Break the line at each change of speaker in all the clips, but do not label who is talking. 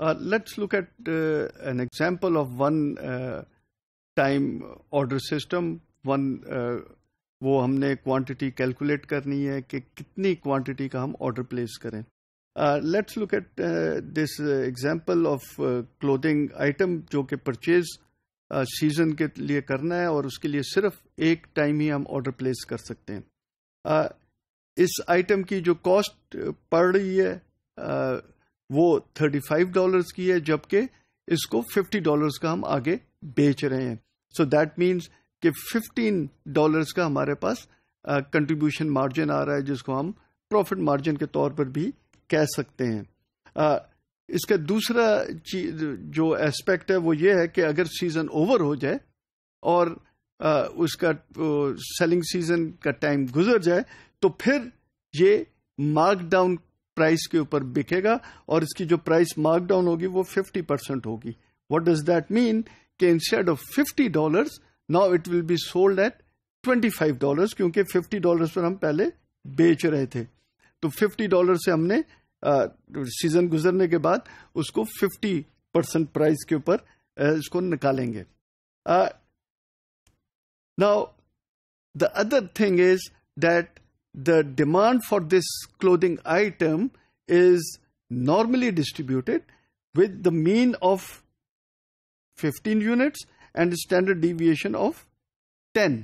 Let's look at an example of one time order system. وہ ہم نے quantity calculate کرنی ہے کہ کتنی کوانٹٹی کا ہم آرڈر پلیس کریں. Let's look at this example of clothing item جو کہ پرچیز سیزن کے لیے کرنا ہے اور اس کے لیے صرف ایک ٹائم ہی ہم آرڈر پلیس کر سکتے ہیں. اس آئٹم کی جو کاسٹ پڑ رہی ہے وہ $35 کی ہے، جبکہ اس کو $50 کا ہم آگے بیچ رہے ہیں. سو دیٹ مینس کہ $15 کا ہمارے پاس کنٹریبیوشن مارجن آ رہا ہے، جس کو ہم پروفٹ مارجن کے طور پر بھی کہہ سکتے ہیں. اس کا دوسرا جو ایسپیکٹ ہے وہ یہ ہے کہ اگر سیزن اوور ہو جائے اور اس کا سیلنگ سیزن کا ٹائم گزر جائے تو پھر یہ مارک ڈاؤن پرائس کے اوپر بکے گا، اور اس کی جو پرائس مارک ڈاؤن ہوگی وہ 50% ہوگی. واٹ ڈز دیٹ مین کہ instead of $50 now it will be sold at $25 کیونکہ $50 پر ہم پہلے بیچ رہے تھے. تو $50 سے ہم نے سیزن گزرنے کے بعد اس کو 50% پرائز کے اوپر اس کو نکالیں گے. Now the other thing is that the demand for this clothing item is normally distributed with the mean of 15 units and standard deviation of 10.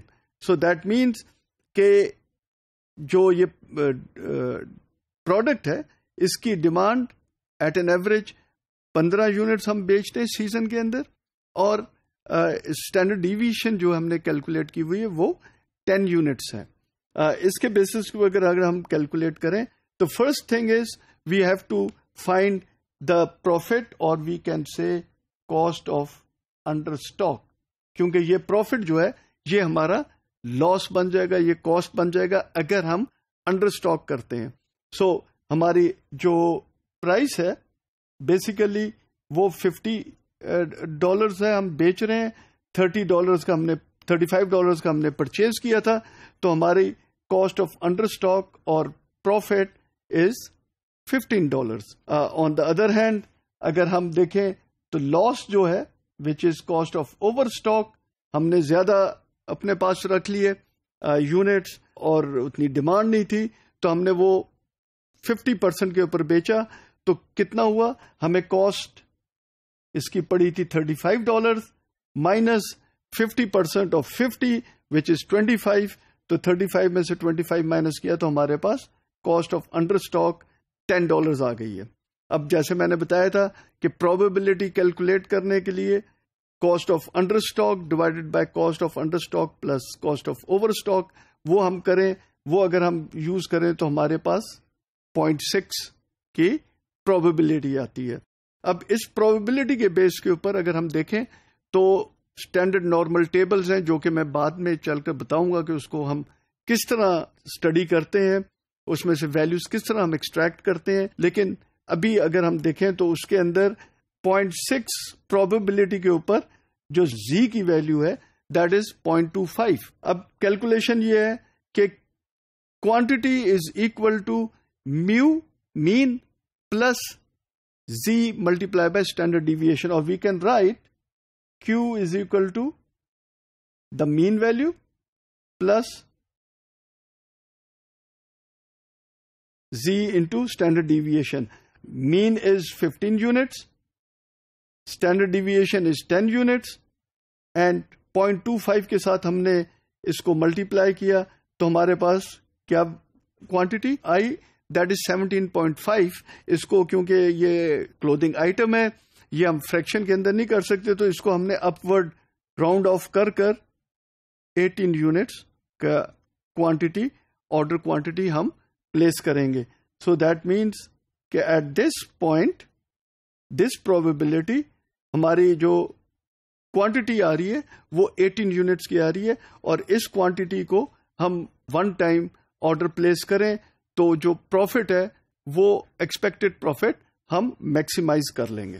So that means کہ جو یہ پروڈکٹ ہے اس کی demand at an average 15 units ہم بیچتے ہیں season کے اندر، اور اسٹینڈرڈ ڈیویشن جو ہم نے کیلکولیٹ کی ہوئی ہے وہ 10 یونٹس ہے. اس کے بیسس کو اگر ہم کیلکولیٹ کریں تو first thing is we have to find the profit, اور we can say cost of under stock, کیونکہ یہ پروفٹ جو ہے یہ ہمارا لاس بن جائے گا، یہ کاسٹ بن جائے گا اگر ہم انڈر اسٹاک کرتے ہیں. سو ہماری جو پرائس ہے بیسیکلی وہ $50 ہے، ہم بیچ رہے ہیں $35 کا ہم نے پرچیز کیا تھا، تو ہماری کاسٹ آف انڈر اسٹاک اور profit is $15. On the other hand اگر ہم دیکھیں تو لاس جو ہے which is cost of over stock, ہم نے زیادہ اپنے پاس رکھ لیے یونٹس اور اتنی ڈیمانڈ نہیں تھی، تو ہم نے وہ 50% کے اوپر بیچا. تو کتنا ہوا؟ ہمیں کاسٹ اس کی پڑی تھی $35 مائنس 50% آف 50 وچ از 25. تو 35 میں سے 25 مائنس کیا تو ہمارے پاس کاسٹ آف انڈر اسٹاک $10 آ گئی ہے. اب جیسے میں نے بتایا تھا کہ پروبیبلٹی کیلکولیٹ کرنے کے لیے cost of under stock divided by cost of under stock plus cost of over stock وہ ہم کریں، وہ اگر ہم یوز کریں تو ہمارے پاس 0.6 کی پروبیبلٹی آتی ہے. اب اس پروبیبلٹی کے بیس کے اوپر اگر ہم دیکھیں تو اسٹینڈرڈ نارمل ٹیبلز ہیں جو کہ میں بعد میں چل کر بتاؤں گا کہ اس کو ہم کس طرح اسٹڈی کرتے ہیں، اس میں سے ویلیوز کس طرح ہم ایکسٹریکٹ کرتے ہیں. لیکن ابھی اگر ہم دیکھیں تو اس کے اندر 0.6 پروبیبلٹی کے اوپر جو زی کی ویلیو ہے دیٹ از 0.25. اب کیلکولیشن یہ ہے کہ quantity is equal to mu mean plus Z multiply by standard deviation, اور we can write Q is equal to the mean value plus Z into standard deviation. Mean is 15 units, standard deviation is 10 units, and 0.25 کے ساتھ ہم نے اس کو multiply کیا تو ہمارے پاس کیا کوانٹٹی آئی؟ That is 17.5. اس کو کیونکہ یہ کلودنگ آئٹم ہے یہ ہم فریکشن کے اندر نہیں کر سکتے، تو اس کو ہم نے اپورڈ راؤنڈ آف کر 18 یونٹس کا کوانٹٹی آرڈر کوانٹٹی ہم پلیس کریں گے. سو دیٹ مینس کہ at this point this probability ہماری جو کوانٹٹی آ رہی ہے وہ 18 یونٹس کی آ رہی ہے، اور اس کوانٹٹی کو ہم ون ٹائم آرڈر پلیس کریں تو جو پروفٹ ہے وہ ایکسپیکٹڈ پروفٹ ہم میکسیمائز کر لیں گے.